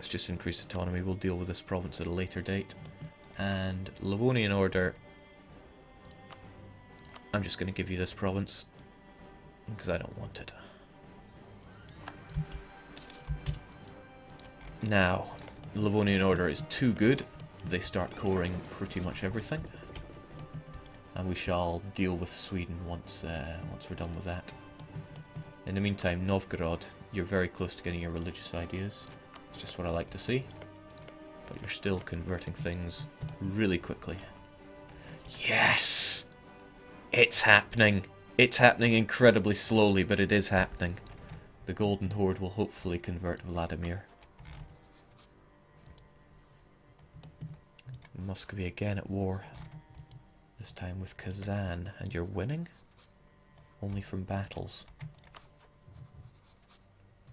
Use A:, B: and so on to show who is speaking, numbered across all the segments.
A: Let's just increase autonomy. We'll deal with this province at a later date. And Livonian Order. I'm just going to give you this province because I don't want it. Now, Livonian Order is too good. They start coring pretty much everything. And we shall deal with Sweden once we're done with that. In the meantime, Novgorod, you're very close to getting your religious ideas. It's just what I like to see. But you're still converting things really quickly. Yes! It's happening! It's happening incredibly slowly, but it is happening. The Golden Horde will hopefully convert Vladimir. Muscovy again at war. This time with Kazan. And you're winning? Only from battles.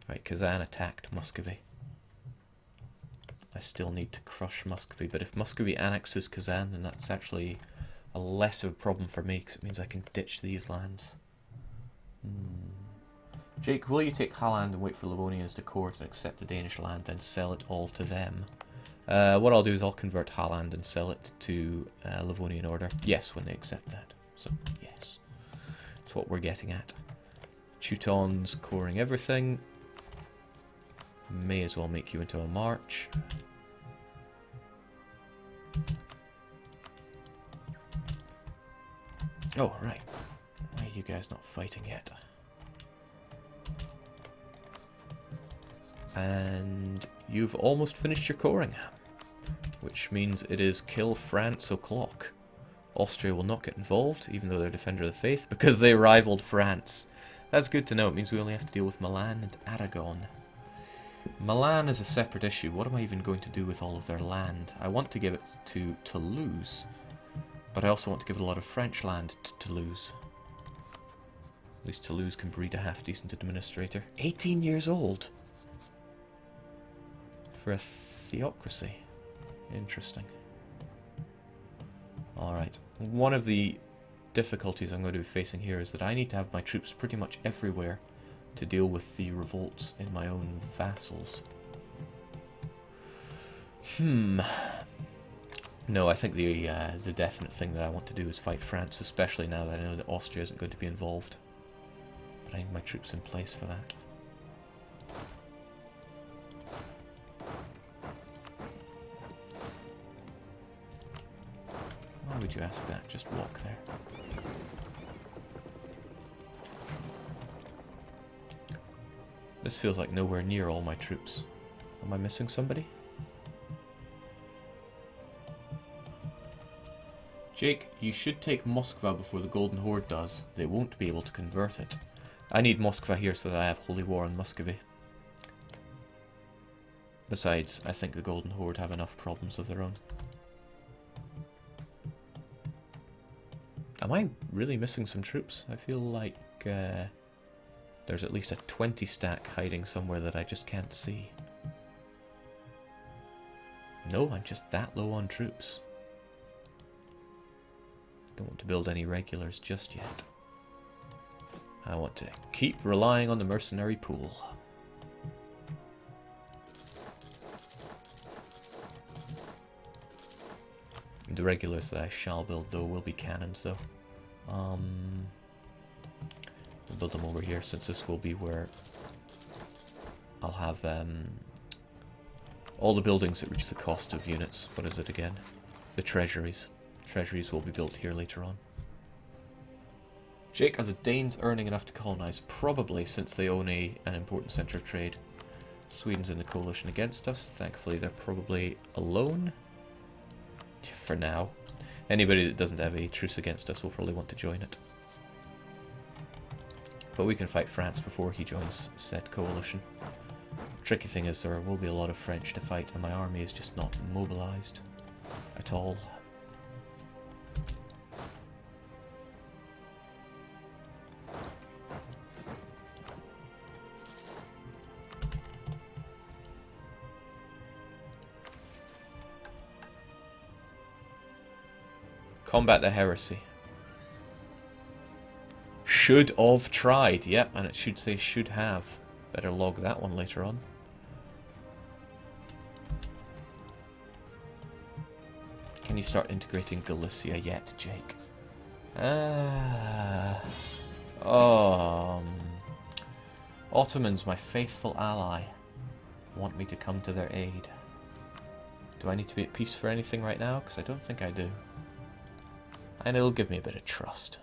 A: Right, Kazan attacked Muscovy. I still need to crush Muscovy, but if Muscovy annexes Kazan, then that's actually a less of a problem for me, because it means I can ditch these lands. Jake, will you take Halland and wait for Livonians to court and accept the Danish land, then sell it all to them? What I'll do is I'll convert Halland and sell it to Livonian Order. Yes, when they accept that. So, yes. That's what we're getting at. Teutons coring everything. May as well make you into a march. Oh, right. Why are you guys not fighting yet? And you've almost finished your coring, which means it is kill France o'clock. Austria will not get involved, even though they're Defender of the Faith, because they rivaled France. That's good to know. It means we only have to deal with Milan and Aragon. Milan is a separate issue. What am I even going to do with all of their land? I want to give it to Toulouse, but I also want to give it a lot of French land to Toulouse. At least Toulouse can breed a half-decent administrator. 18 years old! For a theocracy. Interesting. Alright. One of the difficulties I'm going to be facing here is that I need to have my troops pretty much everywhere to deal with the revolts in my own vassals. No, I think the definite thing that I want to do is fight France, especially now that I know that Austria isn't going to be involved. But I need my troops in place for that. Why would you ask that? Just walk there. This feels like nowhere near all my troops. Am I missing somebody? Jake, you should take Moskva before the Golden Horde does. They won't be able to convert it. I need Moskva here so that I have Holy War on Muscovy. Besides, I think the Golden Horde have enough problems of their own. Am I really missing some troops? I feel like there's at least a 20 stack hiding somewhere that I just can't see. No, I'm just that low on troops. Don't want to build any regulars just yet. I want to keep relying on the mercenary pool. The regulars that I shall build, though, will be cannons, though. We'll build them over here, since this will be where I'll have all the buildings that reach the cost of units. What is it again? The treasuries. Treasuries will be built here later on. Jake, are the Danes earning enough to colonize? Probably, since they own an important centre of trade. Sweden's in the coalition against us. Thankfully, they're probably alone. For now. Anybody that doesn't have a truce against us will probably want to join it. But we can fight France before he joins said coalition. Tricky thing is there will be a lot of French to fight, and my army is just not mobilized at all. Combat the heresy. Should have tried. Yep, and it should say should have. Better log that one later on. Can you start integrating Galicia yet, Jake? Ottomans, my faithful ally, want me to come to their aid. Do I need to be at peace for anything right now? Because I don't think I do. And it'll give me a bit of trust.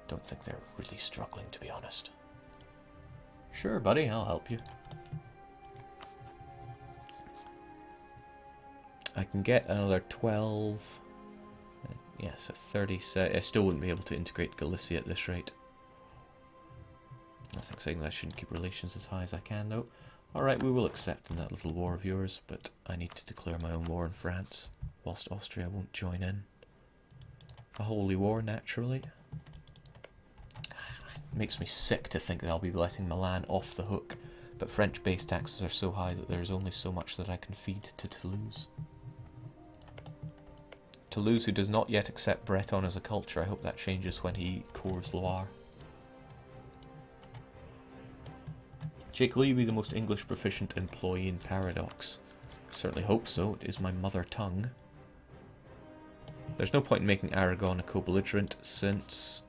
A: Don't think they're really struggling, to be honest. Sure, buddy, I'll help you. I can get another 12. Yes, a 30 set. I still wouldn't be able to integrate Galicia at this rate. Nothing saying that I shouldn't keep relations as high as I can, though. Alright, we will accept in that little war of yours, but I need to declare my own war in France, whilst Austria won't join in. A holy war, naturally. It makes me sick to think that I'll be letting Milan off the hook, but French base taxes are so high that there's only so much that I can feed to Toulouse. Toulouse, who does not yet accept Breton as a culture, I hope that changes when he cores Loire. Jake, will you be the most English proficient employee in Paradox? I certainly hope so, it is my mother tongue. There's no point in making Aragon a co-belligerent since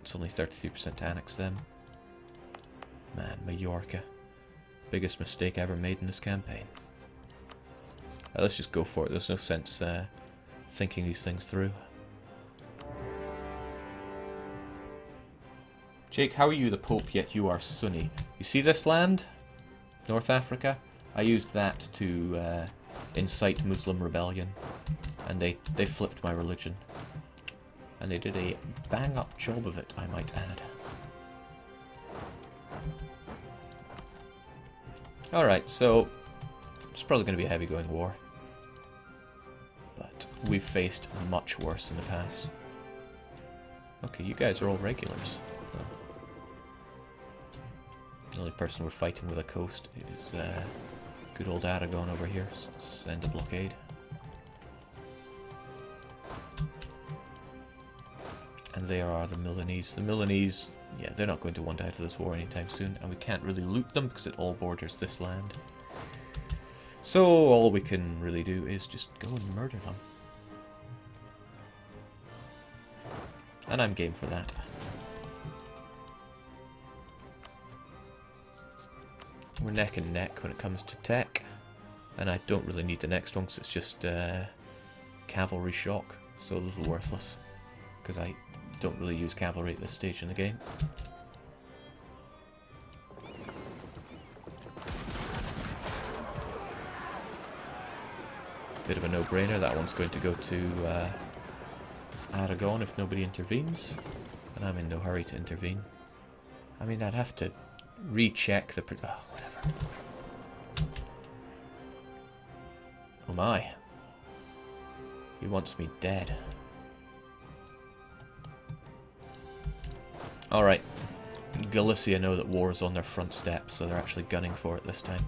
A: it's only 33% to annex them. Man, Mallorca. Biggest mistake ever made in this campaign. Let's just go for it, there's no sense thinking these things through. Jake, how are you the Pope, yet you are Sunni? You see this land? North Africa? I used that to incite Muslim rebellion. And they flipped my religion. And they did a bang-up job of it, I might add. Alright, so it's probably going to be a heavy-going war. But we've faced much worse in the past. Okay, you guys are all regulars. The only person we're fighting with a coast is good old Aragon over here. So send a blockade. And there are the Milanese. The Milanese, yeah, they're not going to want out of this war anytime soon, and we can't really loot them because it all borders this land. So all we can really do is just go and murder them. And I'm game for that. We're neck and neck when it comes to tech, and I don't really need the next one because it's just cavalry shock, so a little worthless, because I don't really use cavalry at this stage in the game. Bit of a no-brainer, that one's going to go to Aragon if nobody intervenes, and I'm in no hurry to intervene. I mean, I'd have to recheck the... oh, whatever. Oh my. He wants me dead. Alright. Galicia know that war is on their front step, so they're actually gunning for it this time.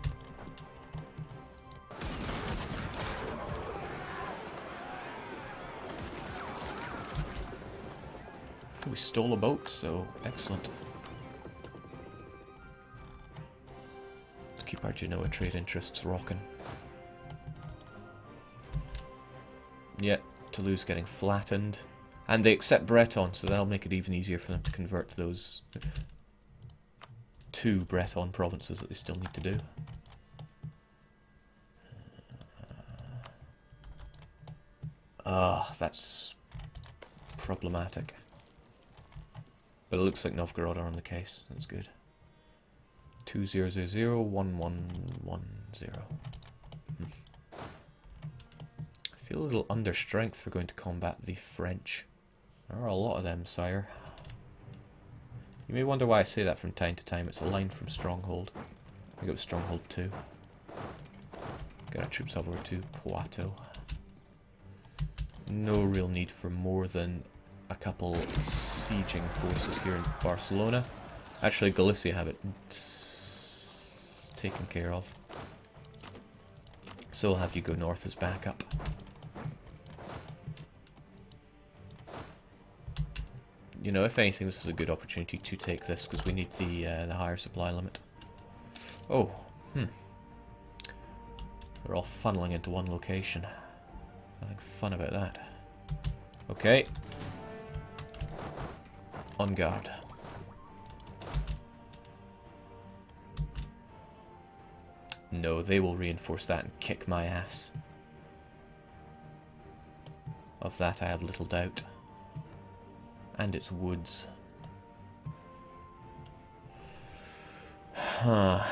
A: We stole a boat, so excellent. Let's keep our Genoa trade interests rocking. Yeah, Toulouse getting flattened. And they accept Breton, so that'll make it even easier for them to convert those 2 Breton provinces that they still need to do. That's problematic. But it looks like Novgorod are on the case. That's good. 2000-1110. I feel a little under strength for going to combat the French. There are a lot of them, sire. You may wonder why I say that from time to time. It's a line from Stronghold. I think it was Stronghold 2. Get our troops over to Poitou. No real need for more than a couple sieging forces here in Barcelona. Actually, Galicia have it taken care of. So I'll have you go north as backup. You know, if anything, this is a good opportunity to take this, because we need the higher supply limit. Oh, They're all funneling into one location. Nothing fun about that. Okay. On guard. No, they will reinforce that and kick my ass. Of that I have little doubt. And it's woods. Huh.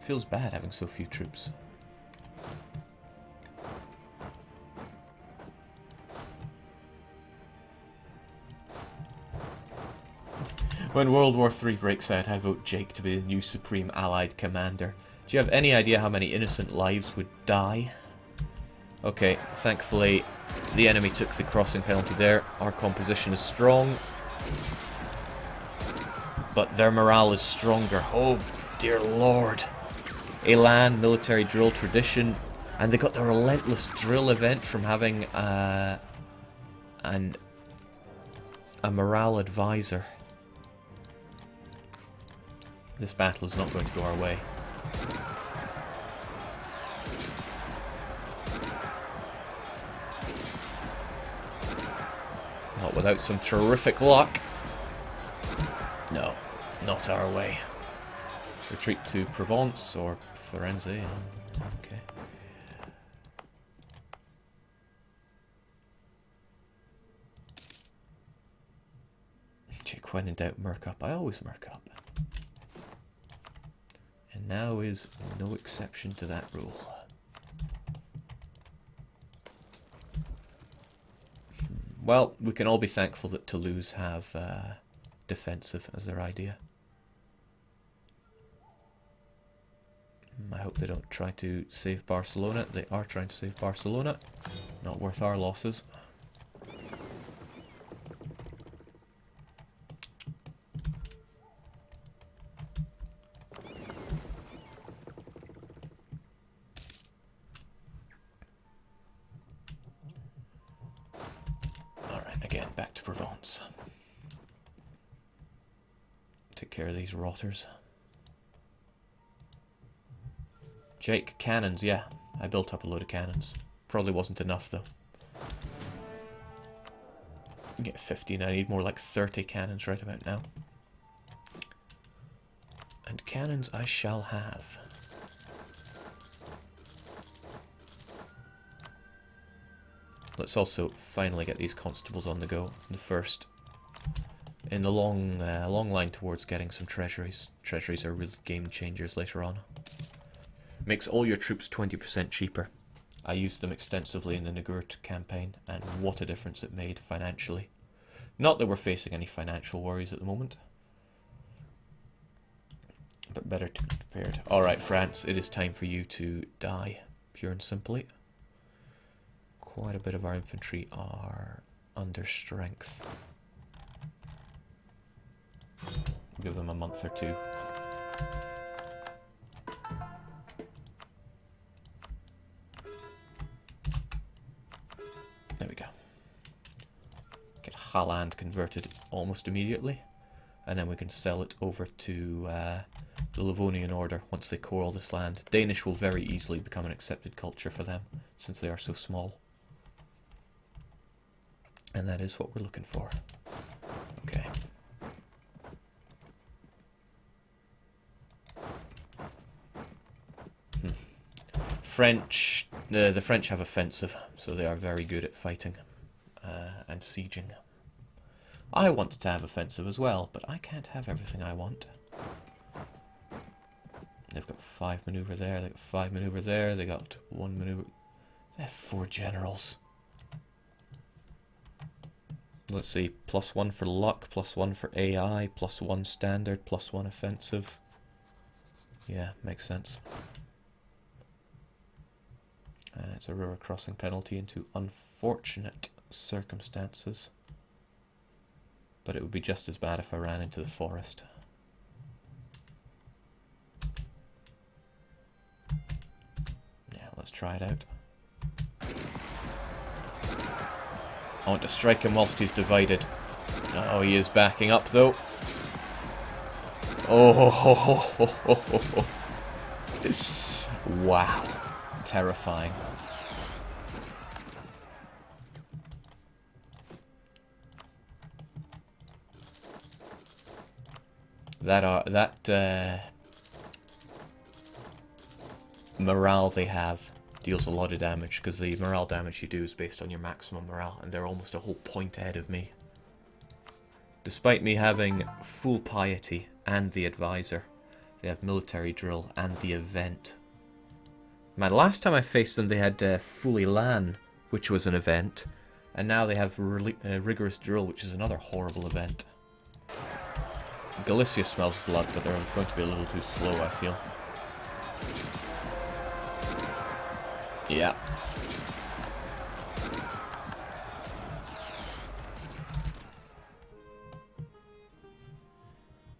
A: Feels bad having so few troops. When World War III breaks out, I vote Jake to be the new Supreme Allied Commander. Do you have any idea how many innocent lives would die? Okay, thankfully the enemy took the crossing penalty there. Our composition is strong. But their morale is stronger. Oh, dear lord. Elan, military drill tradition. And they got the relentless drill event from having a morale advisor. This battle is not going to go our way. Not without some terrific luck. No, not our way. Retreat to Provence or Firenze. Okay. Jake, when in doubt, merc up. I always merc up. And now is no exception to that rule. Well, we can all be thankful that Toulouse have defensive as their idea. I hope they don't try to save Barcelona. They are trying to save Barcelona. Not worth our losses. Alright, again, back to Provence. Take care of these rotters. Jake, cannons, yeah. I built up a load of cannons. Probably wasn't enough, though. Get 15, I need more like 30 cannons right about now. And cannons I shall have. Let's also finally get these constables on the go. The first in the long line towards getting some treasuries. Treasuries are real game changers later on. Makes all your troops 20% cheaper. I used them extensively in the Nagurt campaign, and what a difference it made financially. Not that we're facing any financial worries at the moment, but better to be prepared. Alright, France, it is time for you to die, pure and simply. Quite a bit of our infantry are under strength. Give them a month or two. There we go. Get Haaland converted almost immediately, and then we can sell it over to the Livonian Order once they core all this land. Danish will very easily become an accepted culture for them, since they are so small. And that is what we're looking for. Okay. French, the French have offensive, so they are very good at fighting and sieging. I want to have offensive as well, but I can't have everything I want. They've got 5 maneuver there, they've got 5 maneuver there, they got 1 maneuver. They have 4 generals. Let's see, +1 for luck, +1 for AI, +1 standard, +1 offensive. Yeah, makes sense. It's a river crossing penalty into unfortunate circumstances. But it would be just as bad if I ran into the forest. Yeah, let's try it out. I want to strike him whilst he's divided. Oh, he is backing up though. Oh, ho, ho, ho, ho, ho, ho. Wow. Terrifying. That morale they have deals a lot of damage, because the morale damage you do is based on your maximum morale, and they're almost a whole point ahead of me. Despite me having full piety and the advisor, they have military drill and the event. Man, last time I faced them they had fully LAN, which was an event, and now they have rigorous drill, which is another horrible event. Galicia smells blood, but they're going to be a little too slow, I feel. Yeah.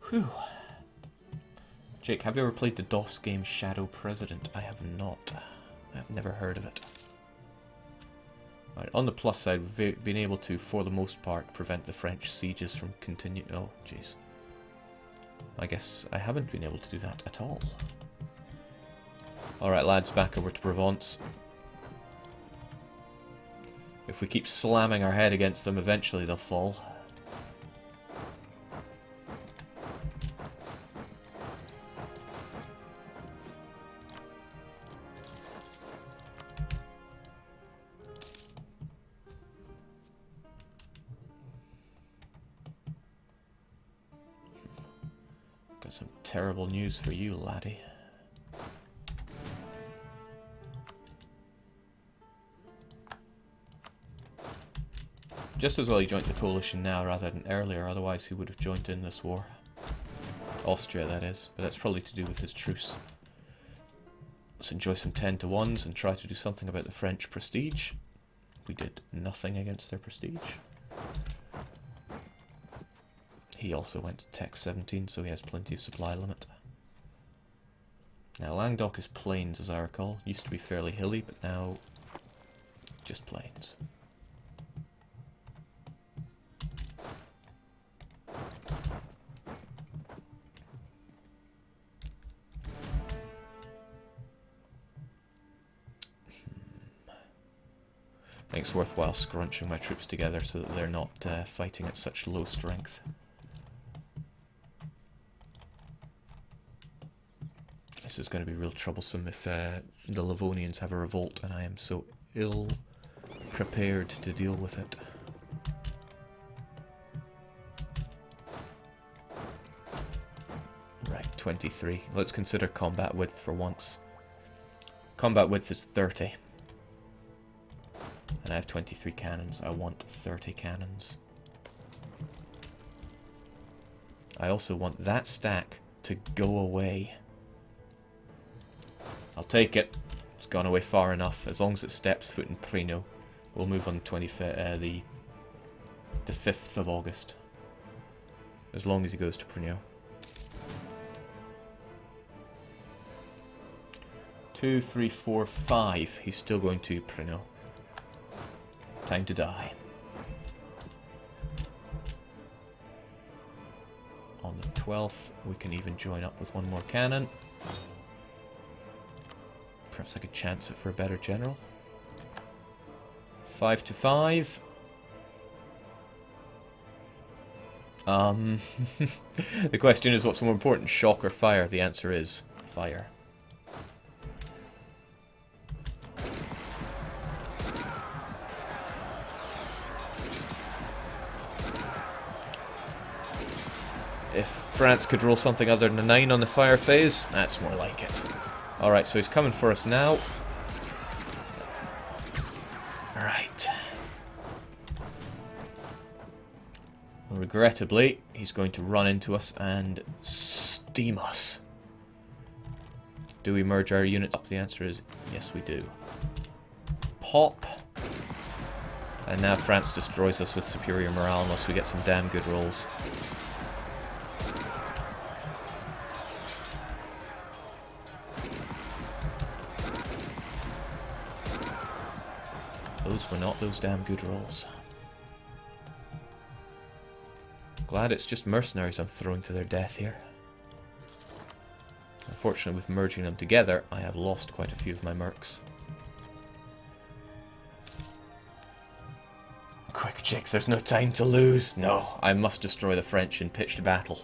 A: Whew. Jake, have you ever played the DOS game Shadow President? I have not. I've never heard of it. Right, on the plus side, we've been able to, for the most part, prevent the French sieges from continuing. Oh, jeez. I guess I haven't been able to do that at all. Alright, lads, back over to Provence. If we keep slamming our head against them, eventually they'll fall. Got some terrible news for you, laddie. Just as well he joined the coalition now rather than earlier, otherwise he would have joined in this war. Austria, that is, but that's probably to do with his truce. Let's enjoy some 10-to-1s and try to do something about the French prestige. We did nothing against their prestige. He also went to Tech 17, so he has plenty of supply limit. Now Languedoc is plains, as I recall. Used to be fairly hilly, but now just plains. I think it's worthwhile scrunching my troops together so that they're not fighting at such low strength. This is going to be real troublesome if the Livonians have a revolt and I am so ill prepared to deal with it. Right, 23. Let's consider combat width for once. Combat width is 30. And I have 23 cannons. I want 30 cannons. I also want that stack to go away. I'll take it. It's gone away far enough. As long as it steps foot in Prino, we'll move on the 5th of August. As long as he goes to Prino. 2, 3, 4, 5. He's still going to Prino. Time to die. On the 12th, we can even join up with one more cannon. Perhaps I could chance it for a better general. 5 to 5. The question is, what's more important, shock or fire? The answer is fire. If France could roll something other than a 9 on the fire phase, that's more like it. Alright, so he's coming for us now. Alright. Regrettably, he's going to run into us and steam us. Do we merge our units up? The answer is yes, we do. Pop. And now France destroys us with superior morale unless we get some damn good rolls. Those were not those damn good rolls. Glad it's just mercenaries I'm throwing to their death here. Unfortunately, with merging them together, I have lost quite a few of my mercs. Quick, chicks, there's no time to lose. No, I must destroy the French in pitched battle.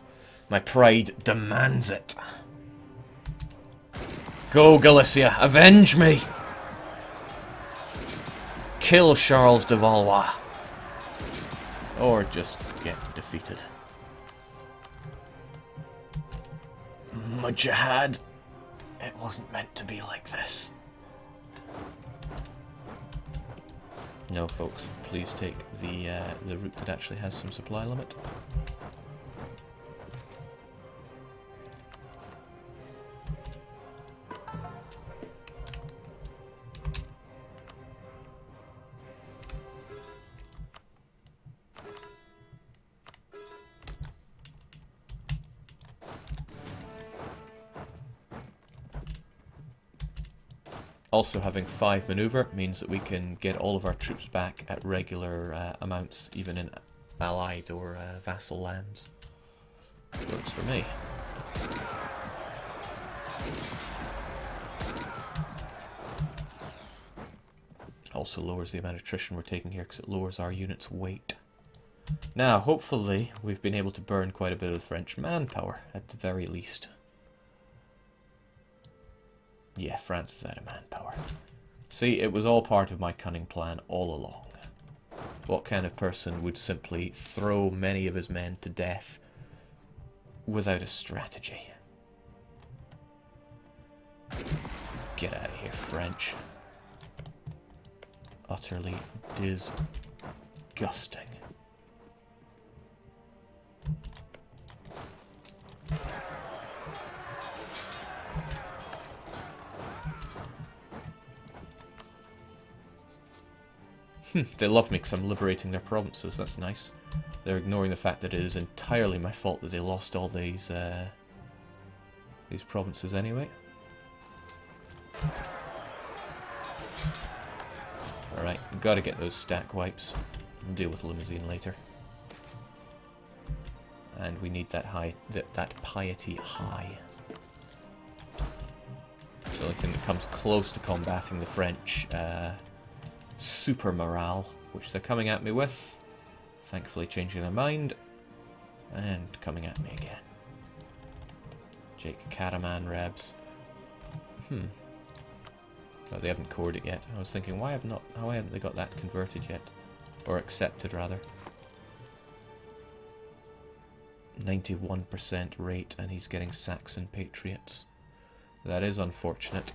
A: My pride demands it. Go, Galicia, avenge me! Kill Charles de Valois. Or just get defeated. Mujahid. It wasn't meant to be like this. No, folks, please take the route that actually has some supply limit. Also, having 5 maneuver means that we can get all of our troops back at regular amounts, even in allied or vassal lands. Works for me. Also lowers the amount of attrition we're taking here because it lowers our unit's weight. Now, hopefully, we've been able to burn quite a bit of the French manpower, at the very least. Yeah, France is out of manpower. See, it was all part of my cunning plan all along. What kind of person would simply throw many of his men to death without a strategy? Get out of here, French. Utterly disgusting. They love me because I'm liberating their provinces, that's nice. They're ignoring the fact that it is entirely my fault that they lost all these provinces anyway. Alright, gotta get those stack wipes. We'll deal with Limousine later. And we need that that piety high. It's the only thing that comes close to combating the French super morale, which they're coming at me with. Thankfully changing their mind. And coming at me again. Jake Karaman Rebs. Oh, they haven't cored it yet. I was thinking, why haven't they got that converted yet? Or accepted, rather. 91% rate, and he's getting Saxon Patriots. That is unfortunate.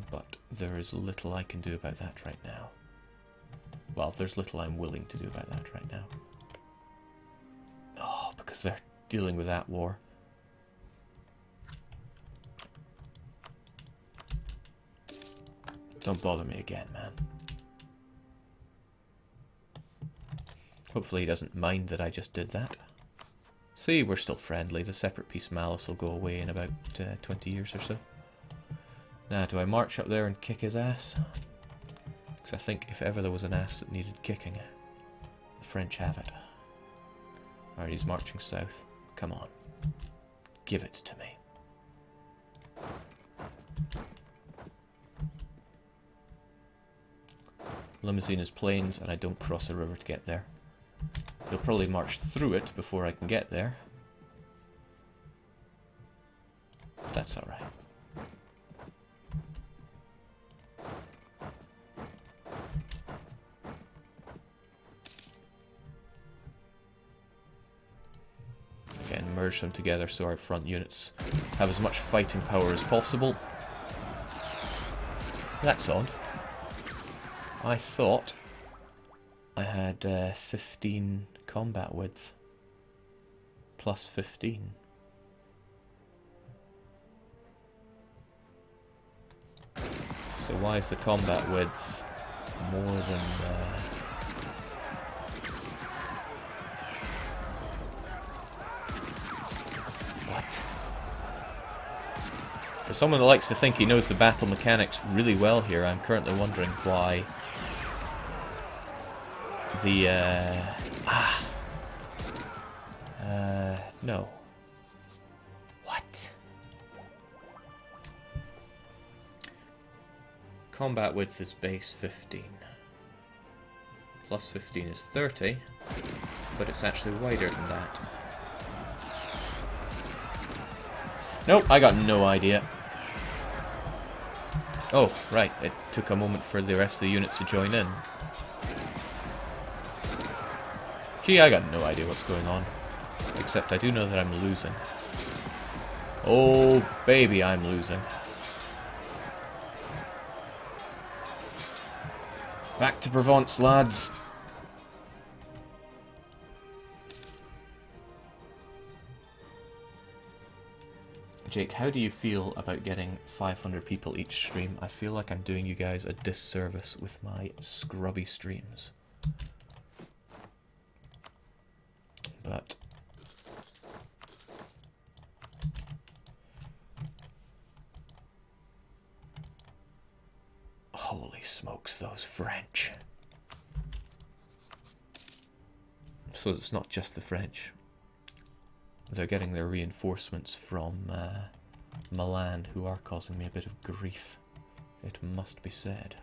A: But there is little I can do about that right now. Well, there's little I'm willing to do about that right now. Oh, because they're dealing with that war. Don't bother me again, man. Hopefully he doesn't mind that I just did that. See, we're still friendly. The separate peace malice will go away in about 20 years or so. Now, do I march up there and kick his ass? Because I think if ever there was an ass that needed kicking, the French have it. Alright, he's marching south. Come on. Give it to me. Limousine is plains, and I don't cross a river to get there. He'll probably march through it before I can get there. That's alright. Again, merge them together so our front units have as much fighting power as possible. That's odd. I thought I had 15 combat width. Plus 15. So why is the combat width more than... What? For someone that likes to think he knows the battle mechanics really well here, I'm currently wondering why... no. What? Combat width is base 15. Plus 15 is 30, but it's actually wider than that. Nope, I got no idea. Oh, right, it took a moment for the rest of the units to join in. Gee, I got no idea what's going on. Except I do know that I'm losing. Oh, baby, I'm losing. Back to Provence, lads. Jake, how do you feel about getting 500 people each stream? I feel like I'm doing you guys a disservice with my scrubby streams. But holy smokes, those French. So it's not just the French. They're getting their reinforcements from Milan, who are causing me a bit of grief, it must be said.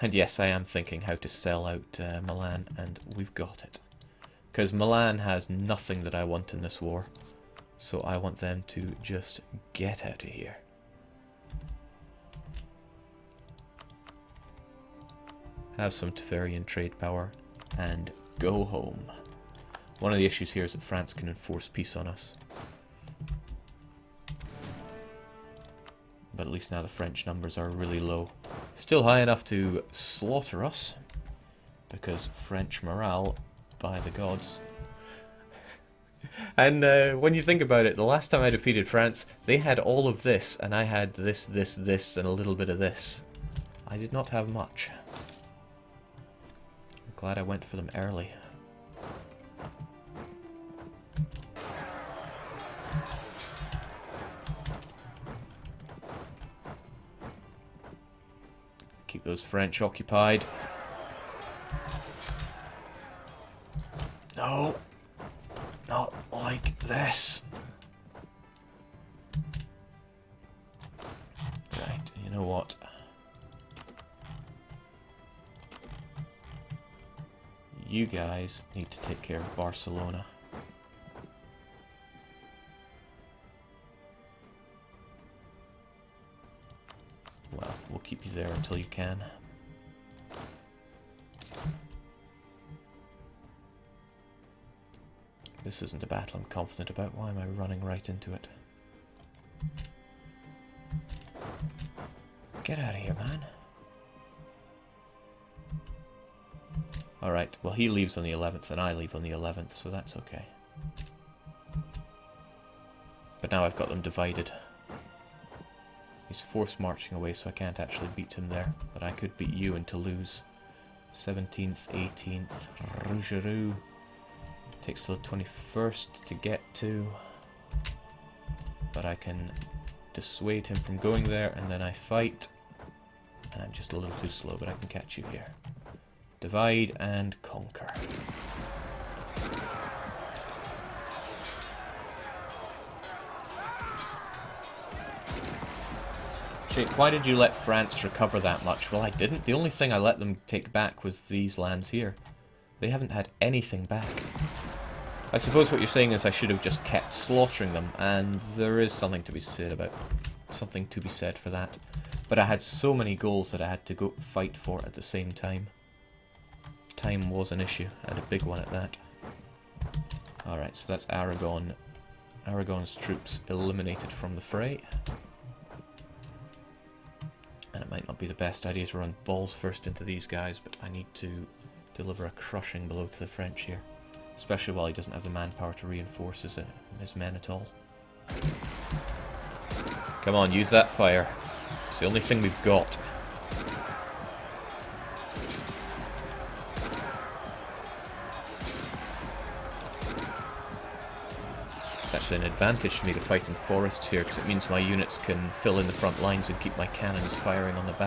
A: And yes, I am thinking how to sell out Milan, and we've got it. Because Milan has nothing that I want in this war, so I want them to just get out of here. Have some Teverian trade power, and go home. One of the issues here is that France can enforce peace on us. But at least now the French numbers are really low. Still high enough to slaughter us, because French morale, by the gods. And when you think about it, the last time I defeated France, they had all of this, and I had this, this, and a little bit of this. I did not have much. I'm glad I went for them early. Keep those French occupied. No, not like this. Right, you know what? You guys need to take care of Barcelona. Well, we'll keep you there until you can. This isn't a battle I'm confident about. Why am I running right into it? Get out of here, man. Alright, well he leaves on the 11th and I leave on the 11th, so that's okay. But now I've got them divided. He's forced marching away, so I can't actually beat him there. But I could beat you in Toulouse. 17th, 18th, Rougerou. Takes till the 21st to get to. But I can dissuade him from going there, and then I fight. And I'm just a little too slow, but I can catch you here. Divide and conquer. Jake, why did you let France recover that much? Well, I didn't. The only thing I let them take back was these lands here. They haven't had anything back. I suppose what you're saying is I should have just kept slaughtering them, and there is something to be said for that. But I had so many goals that I had to go fight for at the same time. Time was an issue, and a big one at that. Alright, so that's Aragon. Aragon's troops eliminated from the fray. And it might not be the best idea to run balls first into these guys, but I need to deliver a crushing blow to the French here. Especially while he doesn't have the manpower to reinforce his men at all. Come on, use that fire. It's the only thing we've got. It's actually an advantage to me to fight in forests here, because it means my units can fill in the front lines and keep my cannons firing on the back.